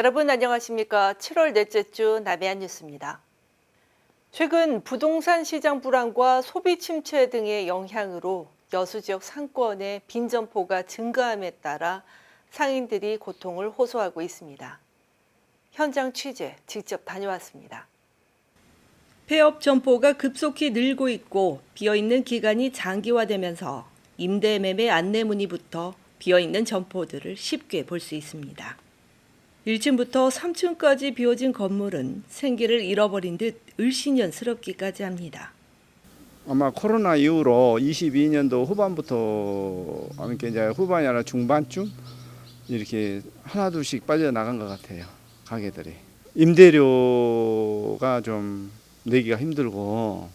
여러분 안녕하십니까? 7월 넷째 주 남해안 뉴스입니다. 최근 부동산 시장 불안과 소비 침체 등의 영향으로 여수 지역 상권의 빈점포가 증가함에 따라 상인들이 고통을 호소하고 있습니다. 현장 취재 직접 다녀왔습니다. 폐업 점포가 급속히 늘고 있고 비어있는 기간이 장기화되면서 임대 매매 안내 문의부터 비어있는 점포들을 쉽게 볼 수 있습니다. 1층부터 3층까지 비워진 건물은 생기를 잃어버린 듯 을씨년스럽기까지 합니다. 아마 코로나 이후로 22년도 후반부터, 그러니까 이제 후반이 아니라 중반쯤 이렇게 하나둘씩 빠져나간 것 같아요. 가게들이. 임대료가 좀 내기가 힘들고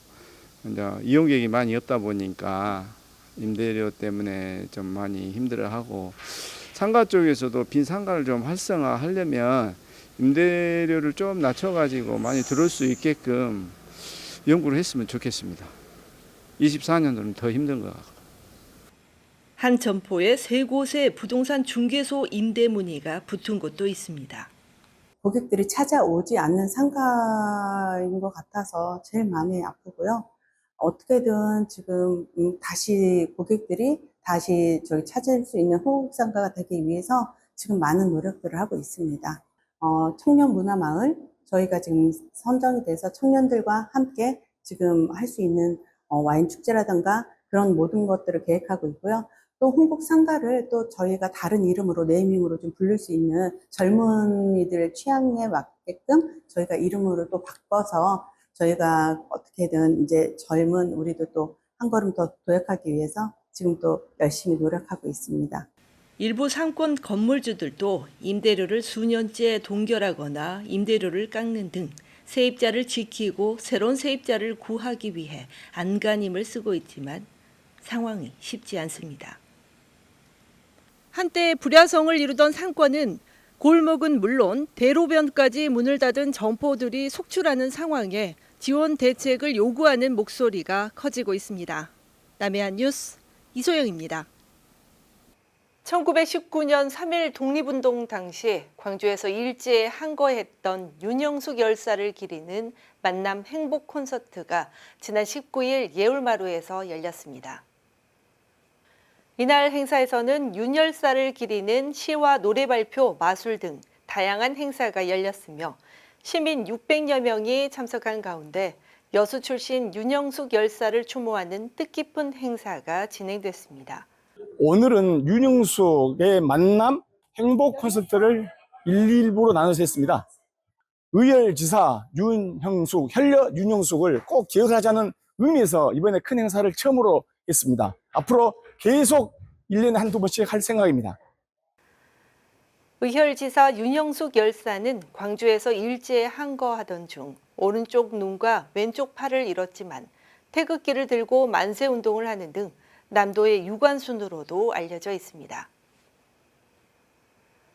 이제 이용객이 많이 없다 보니까 임대료 때문에 좀 많이 힘들어하고, 상가 쪽에서도 빈 상가를 좀 활성화하려면 임대료를 좀 낮춰가지고 많이 들어올 수 있게끔 연구를 했으면 좋겠습니다. 24년도는 더 힘든 것 같고. 한 점포에 3곳의 부동산 중개소 임대 문의가 붙은 곳도 있습니다. 고객들이 찾아오지 않는 상가인 것 같아서 제일 마음이 아프고요. 어떻게든 지금 다시 고객들이 다시 저희 찾을 수 있는 호흡 상가가 되기 위해서 지금 많은 노력들을 하고 있습니다. 청년 문화 마을, 저희가 지금 선정이 돼서 청년들과 함께 지금 할 수 있는 와인 축제라든가 그런 모든 것들을 계획하고 있고요. 또 흥국 상가를 또 저희가 다른 이름으로 네이밍으로 좀 부를 수 있는 젊은이들 취향에 맞게끔 저희가 이름으로 또 바꿔서 저희가 어떻게든 이제 젊은 우리도 또 한 걸음 더 도약하기 위해서 지금 또 열심히 노력하고 있습니다. 일부 상권 건물주들도 임대료를 수년째 동결하거나 임대료를 깎는 등 세입자를 지키고 새로운 세입자를 구하기 위해 안간힘을 쓰고 있지만 상황이 쉽지 않습니다. 한때 불야성을 이루던 상권은 골목은 물론 대로변까지 문을 닫은 점포들이 속출하는 상황에 지원 대책을 요구하는 목소리가 커지고 있습니다. 남해안 뉴스 이소영입니다. 1919년 3.1 독립운동 당시 광주에서 일제에 항거했던 윤영숙 열사를 기리는 만남 행복 콘서트가 지난 19일 예울마루에서 열렸습니다. 이날 행사에서는 윤 열사를 기리는 시와 노래 발표, 마술 등 다양한 행사가 열렸으며 시민 600여 명이 참석한 가운데 여수 출신 윤영숙 열사를 추모하는 뜻깊은 행사가 진행됐습니다. 오늘은 윤영숙의 만남 행복 콘서트를 일부로 나눠서 했습니다. 의열지사 윤형숙, 혈려 윤영숙을 꼭 기억하자는 의미에서 이번에 큰 행사를 처음으로 했습니다. 앞으로 계속 1년에 한두 번씩 할 생각입니다. 의혈지사 윤영숙 열사는 광주에서 일제에 항거하던 중 오른쪽 눈과 왼쪽 팔을 잃었지만 태극기를 들고 만세운동을 하는 등 남도의 유관순으로도 알려져 있습니다.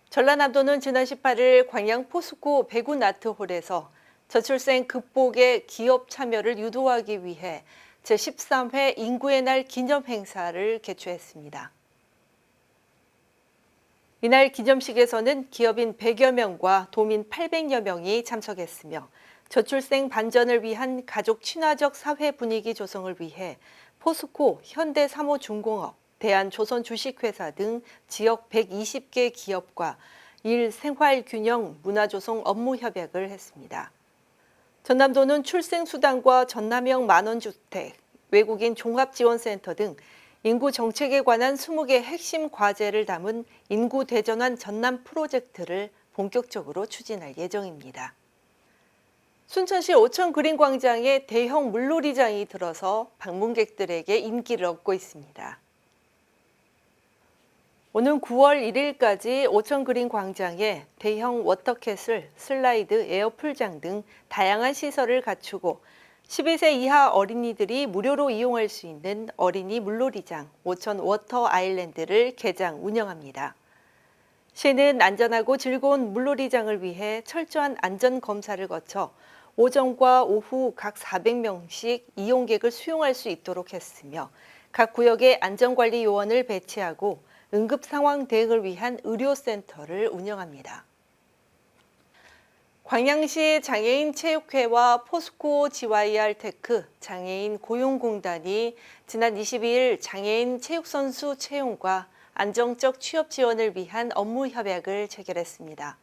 전라남도는 지난 18일 광양 포스코 배군 아트홀에서 저출생 극복의 기업 참여를 유도하기 위해 제13회 인구의 날 기념 행사를 개최했습니다. 이날 기념식에서는 기업인 100여 명과 도민 800여 명이 참석했으며 저출생 반전을 위한 가족 친화적 사회 분위기 조성을 위해 포스코, 현대사모중공업, 대한조선주식회사 등 지역 120개 기업과 일생활균형 문화조성 업무 협약을 했습니다. 전남도는 출생수당과 전남형 만원주택, 외국인 종합지원센터 등 인구 정책에 관한 20개 핵심 과제를 담은 인구 대전환 전남 프로젝트를 본격적으로 추진할 예정입니다. 순천시 오천그린광장에 대형 물놀이장이 들어서 방문객들에게 인기를 얻고 있습니다. 오는 9월 1일까지 오천그린광장에 대형 워터캐슬, 슬라이드, 에어풀장 등 다양한 시설을 갖추고 12세 이하 어린이들이 무료로 이용할 수 있는 어린이 물놀이장 오천 워터 아일랜드를 개장 운영합니다. 시는 안전하고 즐거운 물놀이장을 위해 철저한 안전 검사를 거쳐 오전과 오후 각 400명씩 이용객을 수용할 수 있도록 했으며 각 구역에 안전관리 요원을 배치하고 응급 상황 대응을 위한 의료센터를 운영합니다. 광양시 장애인 체육회와 포스코 GYR테크 장애인 고용공단이 지난 22일 장애인 체육선수 채용과 안정적 취업 지원을 위한 업무 협약을 체결했습니다.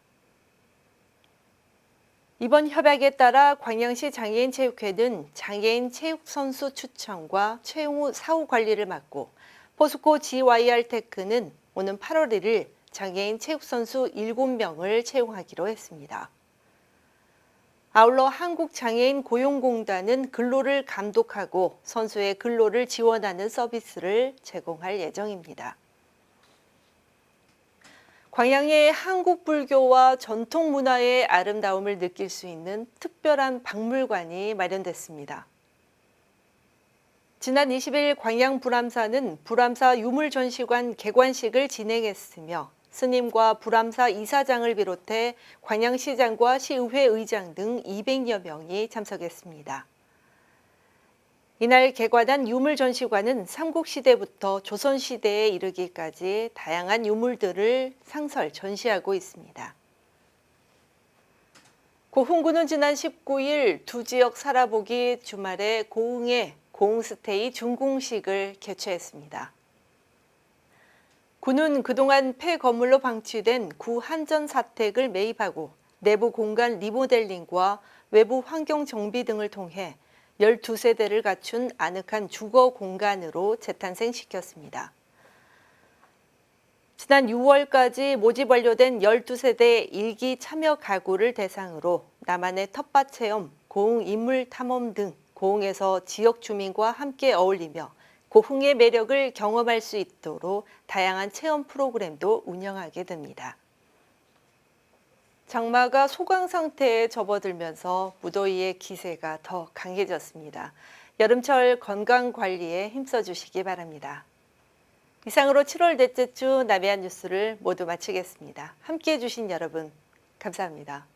이번 협약에 따라 광양시 장애인 체육회는 장애인 체육선수 추천과 채용 후 사후 관리를 맡고 포스코 GYR테크는 오는 8월 1일 장애인 체육선수 7명을 채용하기로 했습니다. 아울러 한국장애인 고용공단은 근로를 감독하고 선수의 근로를 지원하는 서비스를 제공할 예정입니다. 광양의 한국 불교와 전통 문화의 아름다움을 느낄 수 있는 특별한 박물관이 마련됐습니다. 지난 20일 광양 불암사는 불암사 유물전시관 개관식을 진행했으며 스님과 불암사 이사장을 비롯해 광양시장과 시의회 의장 등 200여 명이 참석했습니다. 이날 개관한 유물전시관은 삼국시대부터 조선시대에 이르기까지 다양한 유물들을 상설 전시하고 있습니다. 고흥군은 지난 19일 두 지역 살아보기 주말에 고흥에 고흥스테이 준공식을 개최했습니다. 군은 그동안 폐건물로 방치된 구 한전사택을 매입하고 내부 공간 리모델링과 외부 환경 정비 등을 통해 12세대를 갖춘 아늑한 주거 공간으로 재탄생시켰습니다. 지난 6월까지 모집 완료된 12세대 일기 참여 가구를 대상으로 나만의 텃밭 체험, 고흥 인물 탐험 등 고흥에서 지역 주민과 함께 어울리며 고흥의 매력을 경험할 수 있도록 다양한 체험 프로그램도 운영하게 됩니다. 장마가 소강 상태에 접어들면서 무더위의 기세가 더 강해졌습니다. 여름철 건강 관리에 힘써주시기 바랍니다. 이상으로 7월 넷째 주 남해안 뉴스를 모두 마치겠습니다. 함께해 주신 여러분 감사합니다.